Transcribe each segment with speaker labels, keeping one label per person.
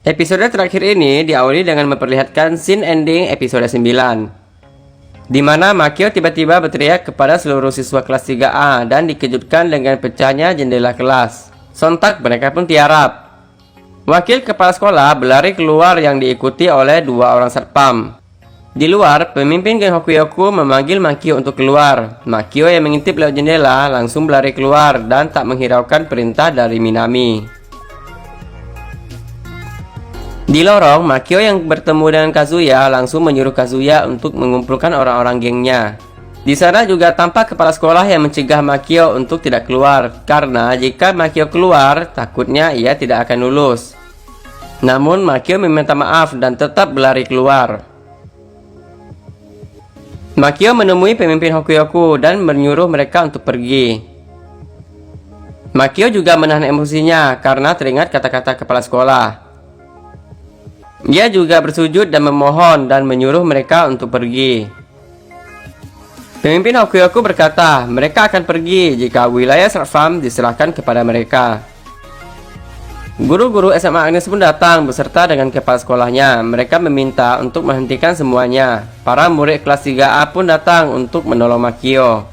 Speaker 1: Episode terakhir ini diawali dengan memperlihatkan scene ending episode 9, di mana Makio tiba-tiba berteriak kepada seluruh siswa kelas 3A dan dikejutkan dengan pecahnya jendela kelas. Sontak mereka pun tiarap. Wakil kepala sekolah berlari keluar yang diikuti oleh 2 orang satpam. Di luar, pemimpin geng Hokuyoku memanggil Makio untuk keluar. Makio yang mengintip lewat jendela langsung berlari keluar dan tak menghiraukan perintah dari Minami. Di lorong, Makio yang bertemu dengan Kazuya langsung menyuruh Kazuya untuk mengumpulkan orang-orang gengnya. Di sana juga tampak kepala sekolah yang mencegah Makio untuk tidak keluar, karena jika Makio keluar, takutnya ia tidak akan lulus. Namun Makio meminta maaf dan tetap berlari keluar. Makio menemui pemimpin Hokuyoku dan menyuruh mereka untuk pergi. Makio juga menahan emosinya karena teringat kata-kata kepala sekolah. Dia juga bersujud dan memohon dan menyuruh mereka untuk pergi. Pemimpin Hokuyoku berkata, mereka akan pergi jika wilayah Satpam diserahkan kepada mereka. Guru-guru SMA Agnes pun datang beserta dengan kepala sekolahnya. Mereka meminta untuk menghentikan semuanya. Para murid kelas 3A pun datang untuk menolong Makio.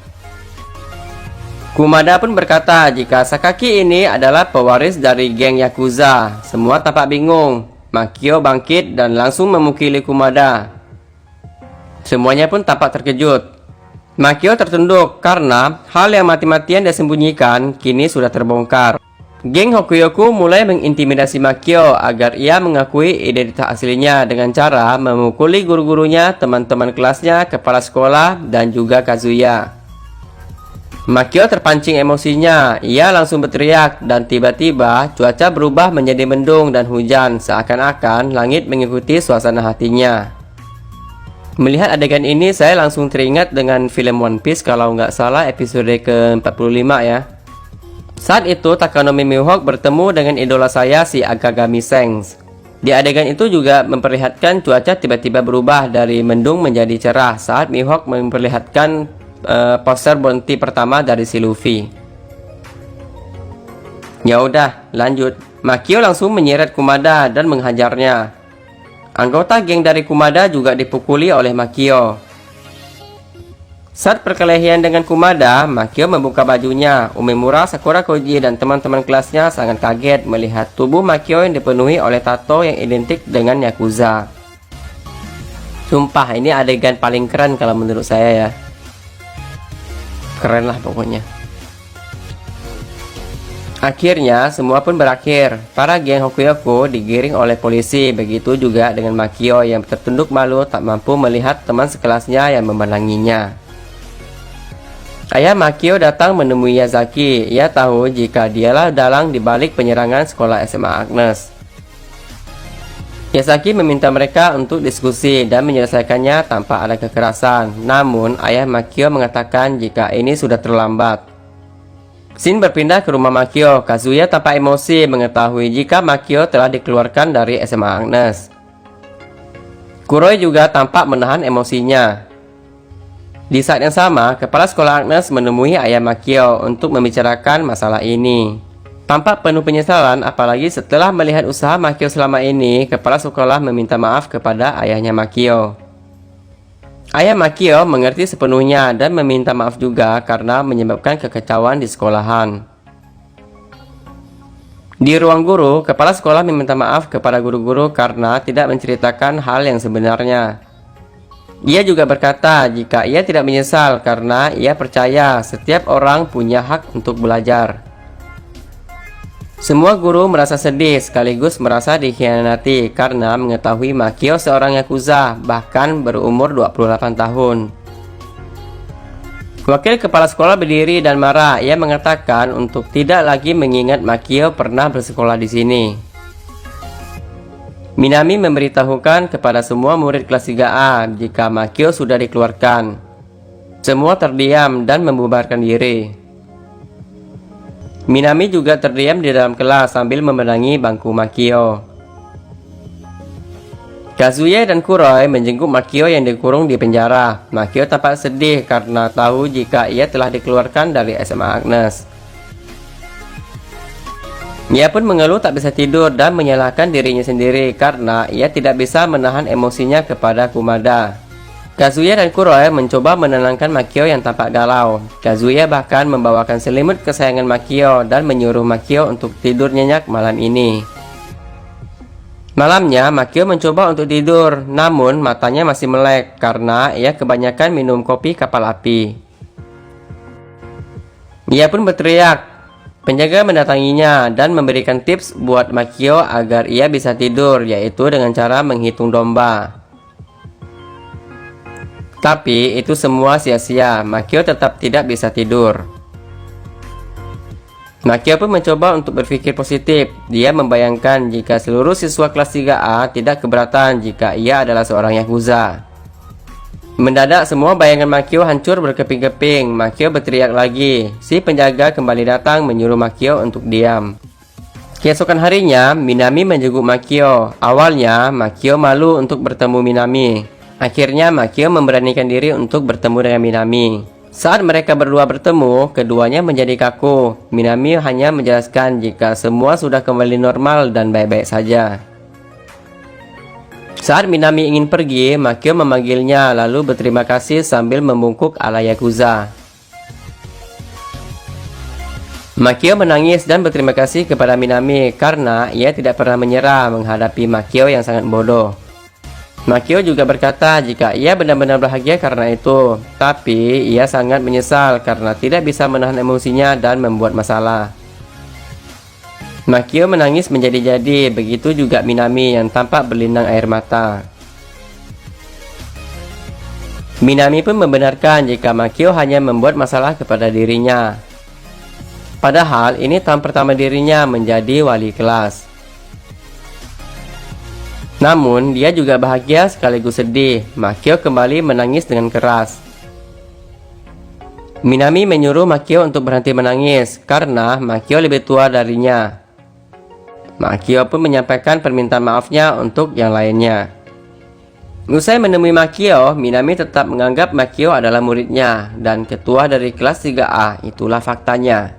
Speaker 1: Kumada pun berkata jika Sakaki ini adalah pewaris dari geng Yakuza. Semua tampak bingung. Makio bangkit dan langsung memukuli Kumada. Semuanya pun tampak terkejut. Makio tertunduk karena hal yang mati-matian dia sembunyikan kini sudah terbongkar. Geng Hokuyoku mulai mengintimidasi Makio agar ia mengakui identitas aslinya dengan cara memukuli guru-gurunya, teman-teman kelasnya, kepala sekolah, dan juga Kazuya. Makio terpancing emosinya, ia langsung berteriak dan tiba-tiba cuaca berubah menjadi mendung dan hujan, seakan-akan langit mengikuti suasana hatinya. Melihat adegan ini saya langsung teringat dengan film One Piece kalau nggak salah episode ke-45 ya. Saat itu Takanomi Mihawk bertemu dengan idola saya si Akagami Shanks. Di adegan itu juga memperlihatkan cuaca tiba-tiba berubah dari mendung menjadi cerah saat Mihawk memperlihatkan poster bounty pertama dari si Luffy. Ya udah, lanjut. Makio langsung menyeret Kumada dan menghajarnya. Anggota geng dari Kumada juga dipukuli oleh Makio. Saat perkelahian dengan Kumada, Makio membuka bajunya. Umemura, Sakura Koji, dan teman-teman kelasnya sangat kaget melihat tubuh Makio yang dipenuhi oleh tato yang identik dengan Yakuza. Sumpah, ini adegan paling keren kalau menurut saya ya. Keren lah pokoknya. Akhirnya semua pun berakhir. Para geng Hokuyoku digiring oleh polisi. Begitu juga dengan Makio yang tertunduk malu tak mampu melihat teman sekelasnya yang memenanginya. Ayah Makio datang menemui Yazaki. Ia tahu jika dialah dalang dibalik penyerangan sekolah SMA Agnes. Yazaki meminta mereka untuk diskusi dan menyelesaikannya tanpa ada kekerasan. Namun ayah Makio mengatakan jika ini sudah terlambat. Shin berpindah ke rumah Makio. Kazuya tampak emosi mengetahui jika Makio telah dikeluarkan dari SMA Agnes. Kuroi juga tampak menahan emosinya. Di saat yang sama, kepala sekolah Agnes menemui ayah Makio untuk membicarakan masalah ini. Tampak penuh penyesalan apalagi setelah melihat usaha Makio selama ini. Kepala sekolah meminta maaf kepada ayahnya Makio. Ayah Makio mengerti sepenuhnya dan meminta maaf juga karena menyebabkan kekacauan di sekolahan. Di ruang guru, kepala sekolah meminta maaf kepada guru-guru karena tidak menceritakan hal yang sebenarnya. Ia juga berkata jika ia tidak menyesal karena ia percaya setiap orang punya hak untuk belajar. Semua guru merasa sedih sekaligus merasa dikhianati karena mengetahui Makio seorang Yakuza bahkan berumur 28 tahun. Wakil kepala sekolah berdiri dan marah. Ia mengatakan untuk tidak lagi mengingat Makio pernah bersekolah di sini. Minami memberitahukan kepada semua murid kelas 3A jika Makio sudah dikeluarkan. Semua terdiam dan membubarkan diri. Minami juga terdiam di dalam kelas sambil memenangi bangku Makio. Kazuya dan Kuroi menjenguk Makio yang dikurung di penjara. Makio tampak sedih karena tahu jika ia telah dikeluarkan dari SMA Agnes. Ia pun mengeluh tak bisa tidur dan menyalahkan dirinya sendiri karena ia tidak bisa menahan emosinya kepada Kumada. Kazuya dan Kuroi mencoba menenangkan Makio yang tampak galau. Kazuya bahkan membawakan selimut kesayangan Makio dan menyuruh Makio untuk tidur nyenyak malam ini. Malamnya, Makio mencoba untuk tidur, namun matanya masih melek karena ia kebanyakan minum kopi kapal api. Ia pun berteriak. Penjaga mendatanginya dan memberikan tips buat Makio agar ia bisa tidur, yaitu dengan cara menghitung domba. Tapi itu semua sia-sia, Makio tetap tidak bisa tidur. Makio pun mencoba untuk berpikir positif. Dia membayangkan jika seluruh siswa kelas 3A tidak keberatan jika ia adalah seorang Yakuza. Mendadak semua bayangan Makio hancur berkeping-keping. Makio berteriak lagi. Si penjaga kembali datang menyuruh Makio untuk diam. Keesokan harinya, Minami menjenguk Makio. Awalnya, Makio malu untuk bertemu Minami. Akhirnya, Makio memberanikan diri untuk bertemu dengan Minami. Saat mereka berdua bertemu, keduanya menjadi kaku. Minami hanya menjelaskan jika semua sudah kembali normal dan baik-baik saja. Saat Minami ingin pergi, Makio memanggilnya lalu berterima kasih sambil membungkuk ala Yakuza. Makio menangis dan berterima kasih kepada Minami karena ia tidak pernah menyerah menghadapi Makio yang sangat bodoh. Makio juga berkata jika ia benar-benar bahagia karena itu, tapi ia sangat menyesal karena tidak bisa menahan emosinya dan membuat masalah. Makio menangis menjadi-jadi, begitu juga Minami yang tampak berlinang air mata. Minami pun membenarkan jika Makio hanya membuat masalah kepada dirinya. Padahal ini tahun pertama dirinya menjadi wali kelas. Namun dia juga bahagia sekaligus sedih. Makio kembali menangis dengan keras. Minami menyuruh Makio untuk berhenti menangis karena Makio lebih tua darinya. Makio pun menyampaikan permintaan maafnya untuk yang lainnya. Usai menemui Makio, Minami tetap menganggap Makio adalah muridnya dan ketua dari kelas 3A, itulah faktanya.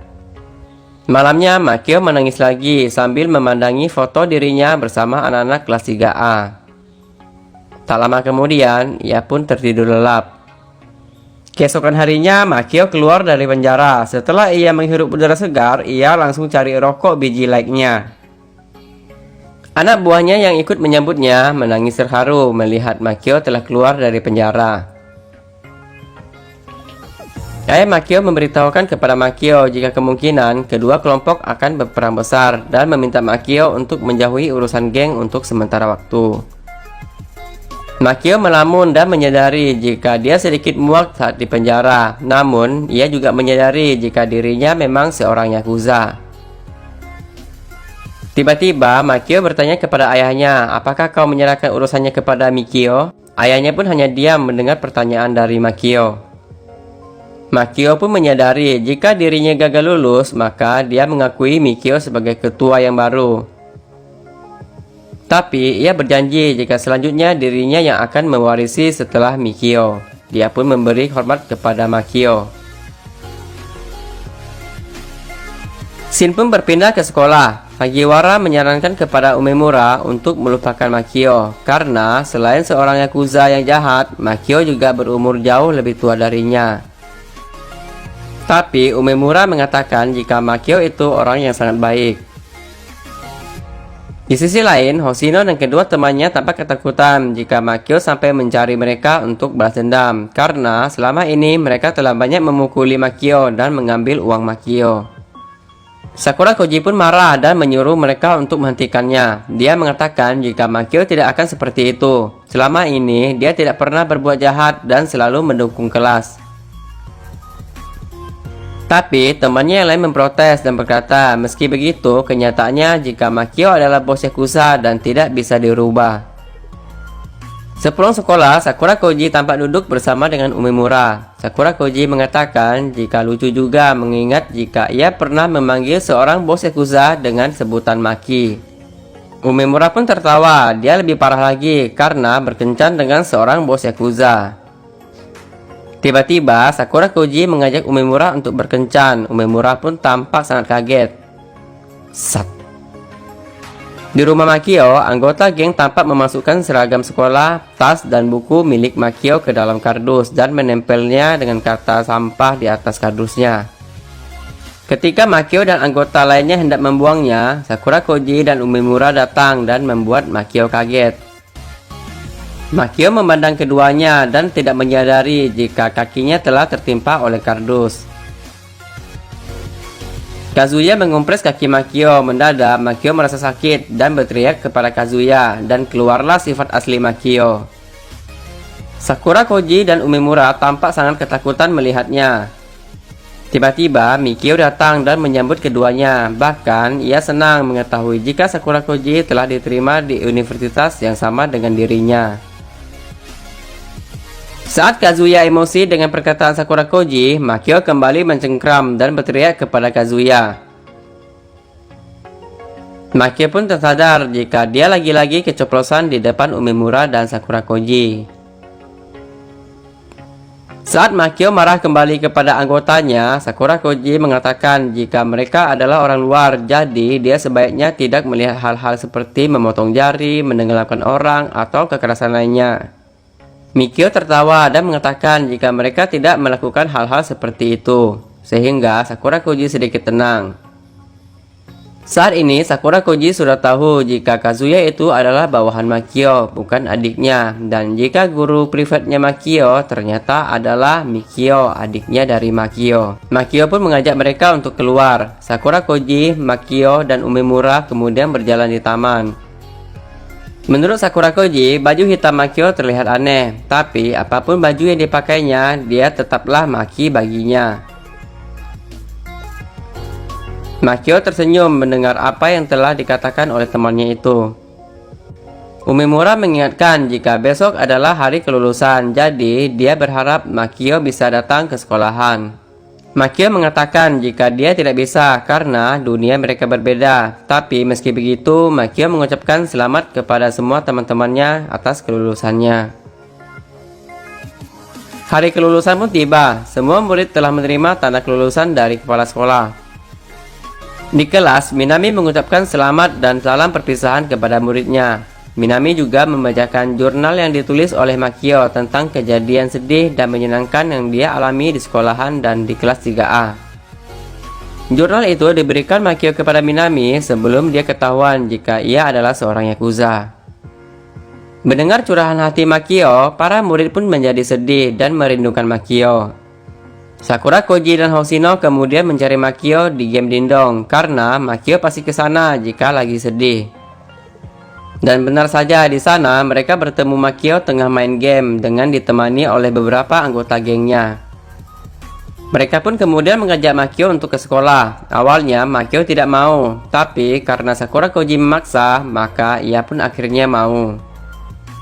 Speaker 1: Malamnya, Makio menangis lagi sambil memandangi foto dirinya bersama anak-anak kelas 3A. Tak lama kemudian, ia pun tertidur lelap. Keesokan harinya, Makio keluar dari penjara. Setelah ia menghirup udara segar, ia langsung cari rokok biji like-nya. Anak buahnya yang ikut menyambutnya menangis terharu melihat Makio telah keluar dari penjara. Ayah Makio memberitahukan kepada Makio jika kemungkinan kedua kelompok akan berperang besar dan meminta Makio untuk menjauhi urusan geng untuk sementara waktu. Makio melamun dan menyadari jika dia sedikit muak saat di penjara, namun ia juga menyadari jika dirinya memang seorang Yakuza. Tiba-tiba, Makio bertanya kepada ayahnya, apakah kau menyerahkan urusannya kepada Mikio? Ayahnya pun hanya diam mendengar pertanyaan dari Makio. Makio pun menyadari jika dirinya gagal lulus, maka dia mengakui Mikio sebagai ketua yang baru. Tapi, ia berjanji jika selanjutnya dirinya yang akan mewarisi setelah Mikio. Dia pun memberi hormat kepada Makio. Shin pun berpindah ke sekolah. Hagiwara menyarankan kepada Umemura untuk melupakan Makio karena selain seorang Yakuza yang jahat, Makio juga berumur jauh lebih tua darinya. Tapi Umemura mengatakan jika Makio itu orang yang sangat baik. Di sisi lain, Hoshino dan kedua temannya tampak ketakutan jika Makio sampai mencari mereka untuk balas dendam karena selama ini mereka telah banyak memukuli Makio dan mengambil uang Makio. Sakura Koji pun marah dan menyuruh mereka untuk menghentikannya. Dia mengatakan jika Makio tidak akan seperti itu. Selama ini, dia tidak pernah berbuat jahat dan selalu mendukung kelas. Tapi, temannya yang lain memprotes dan berkata, meski begitu, kenyataannya jika Makio adalah bos Yakuza dan tidak bisa dirubah. Sepulang sekolah, Sakura Koji tampak duduk bersama dengan Umemura. Sakura Koji mengatakan jika lucu juga mengingat jika ia pernah memanggil seorang bos Yakuza dengan sebutan Maki. Umemura pun tertawa, dia lebih parah lagi karena berkencan dengan seorang bos Yakuza. Tiba-tiba, Sakura Koji mengajak Umemura untuk berkencan. Umemura pun tampak sangat kaget. Sat. Di rumah Makio, anggota geng tampak memasukkan seragam sekolah, tas, dan buku milik Makio ke dalam kardus dan menempelnya dengan kata sampah di atas kardusnya. Ketika Makio dan anggota lainnya hendak membuangnya, Sakura Koji dan Umemura datang dan membuat Makio kaget. Makio memandang keduanya dan tidak menyadari jika kakinya telah tertimpa oleh kardus. Kazuya mengompres kaki Makio. Mendadak, Makio merasa sakit dan berteriak kepada Kazuya, dan keluarlah sifat asli Makio. Sakura Koji dan Umemura tampak sangat ketakutan melihatnya. Tiba-tiba, Mikio datang dan menyambut keduanya. Bahkan, ia senang mengetahui jika Sakura Koji telah diterima di universitas yang sama dengan dirinya. Saat Kazuya emosi dengan perkataan Sakura Koji, Makio kembali mencengkram dan berteriak kepada Kazuya. Makio pun tersadar jika dia lagi-lagi keceplosan di depan Umemura dan Sakura Koji. Saat Makio marah kembali kepada anggotanya, Sakura Koji mengatakan jika mereka adalah orang luar, jadi dia sebaiknya tidak melihat hal-hal seperti memotong jari, menenggelamkan orang, atau kekerasan lainnya. Mikio tertawa dan mengatakan jika mereka tidak melakukan hal-hal seperti itu, sehingga Sakura Koji sedikit tenang. Saat ini Sakura Koji sudah tahu jika Kazuya itu adalah bawahan Makio, bukan adiknya, dan jika guru privatnya Makio ternyata adalah Mikio, adiknya dari Makio. Makio pun mengajak mereka untuk keluar. Sakura Koji, Makio, dan Umemura kemudian berjalan di taman. Menurut Sakura Koji, baju hitam Makio terlihat aneh, tapi apapun baju yang dipakainya, dia tetaplah Maki baginya. Makio tersenyum mendengar apa yang telah dikatakan oleh temannya itu. Umemura mengingatkan jika besok adalah hari kelulusan, jadi dia berharap Makio bisa datang ke sekolahan. Makio mengatakan jika dia tidak bisa karena dunia mereka berbeda. Tapi meski begitu, Makio mengucapkan selamat kepada semua teman-temannya atas kelulusannya. Hari kelulusan pun tiba. Semua murid telah menerima tanda kelulusan dari kepala sekolah. Di kelas, Minami mengucapkan selamat dan salam perpisahan kepada muridnya. Minami juga membacakan jurnal yang ditulis oleh Makio tentang kejadian sedih dan menyenangkan yang dia alami di sekolahan dan di kelas 3A. Jurnal itu diberikan Makio kepada Minami sebelum dia ketahuan jika ia adalah seorang yakuza. Mendengar curahan hati Makio, para murid pun menjadi sedih dan merindukan Makio. Sakura Koji dan Hoshino kemudian mencari Makio di game dindong karena Makio pasti ke sana jika lagi sedih. Dan benar saja di sana mereka bertemu Makio tengah main game dengan ditemani oleh beberapa anggota gengnya. Mereka pun kemudian mengajak Makio untuk ke sekolah. Awalnya Makio tidak mau, tapi karena Sakura Koji memaksa, maka ia pun akhirnya mau.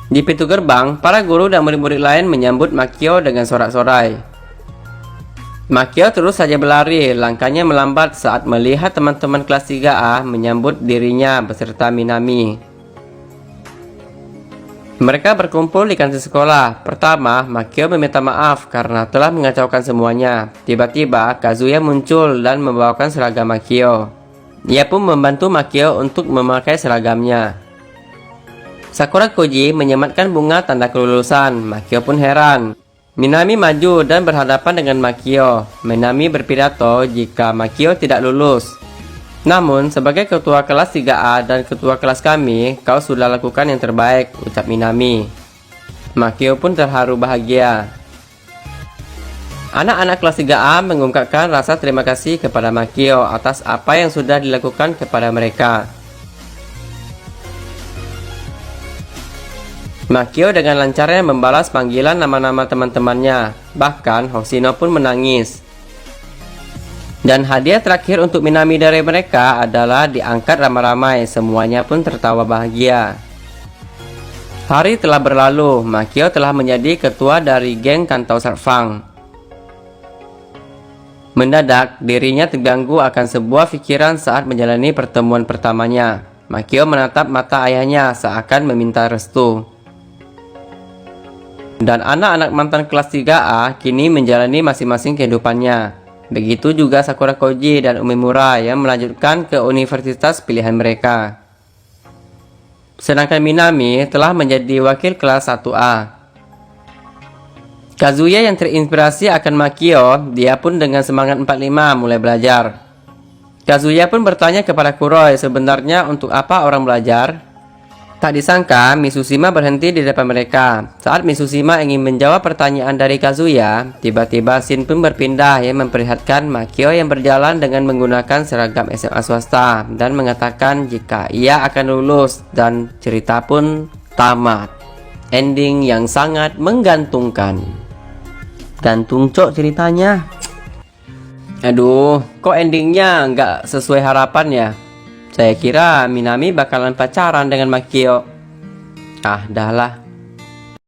Speaker 1: Di pintu gerbang, para guru dan murid-murid lain menyambut Makio dengan sorak-sorai. Makio terus saja berlari, langkahnya melambat saat melihat teman-teman kelas 3A menyambut dirinya beserta Minami. Mereka berkumpul di kantin sekolah. Pertama, Makio meminta maaf karena telah mengacaukan semuanya. Tiba-tiba, Kazuya muncul dan membawakan seragam Makio. Ia pun membantu Makio untuk memakai seragamnya. Sakura Koji menyematkan bunga tanda kelulusan. Makio pun heran. Minami maju dan berhadapan dengan Makio. Minami berpidato jika Makio tidak lulus. Namun, sebagai ketua kelas 3A dan ketua kelas kami, kau sudah lakukan yang terbaik, ucap Minami. Makio pun terharu bahagia. Anak-anak kelas 3A mengungkapkan rasa terima kasih kepada Makio atas apa yang sudah dilakukan kepada mereka. Makio dengan lancarnya membalas panggilan nama-nama teman-temannya. Bahkan Hoshino pun menangis. Dan hadiah terakhir untuk Minami dari mereka adalah diangkat ramai-ramai. Semuanya pun tertawa bahagia. Hari telah berlalu. Makio telah menjadi ketua dari geng Kantau Sarfang. Mendadak dirinya terganggu akan sebuah pikiran saat menjalani pertemuan pertamanya. Makio menatap mata ayahnya seakan meminta restu. Dan anak-anak mantan kelas 3A kini menjalani masing-masing kehidupannya. Begitu juga Sakura Koji dan Umemura yang melanjutkan ke universitas pilihan mereka. Sedangkan Minami telah menjadi wakil kelas 1A. Kazuya yang terinspirasi akan Makio, dia pun dengan semangat 45 mulai belajar. Kazuya pun bertanya kepada Kuroi sebenarnya untuk apa orang belajar. Tak disangka, Mizushima berhenti di depan mereka. Saat Mizushima ingin menjawab pertanyaan dari Kazuya, tiba-tiba scene pun berpindah yang memperlihatkan Makio yang berjalan dengan menggunakan seragam SMA swasta dan mengatakan jika ia akan lulus, dan cerita pun tamat. Ending yang sangat menggantungkan. Gantung cok ceritanya. Aduh, kok endingnya nggak sesuai harapan ya? Saya kira Minami bakalan pacaran dengan Makio. Ah, dah lah.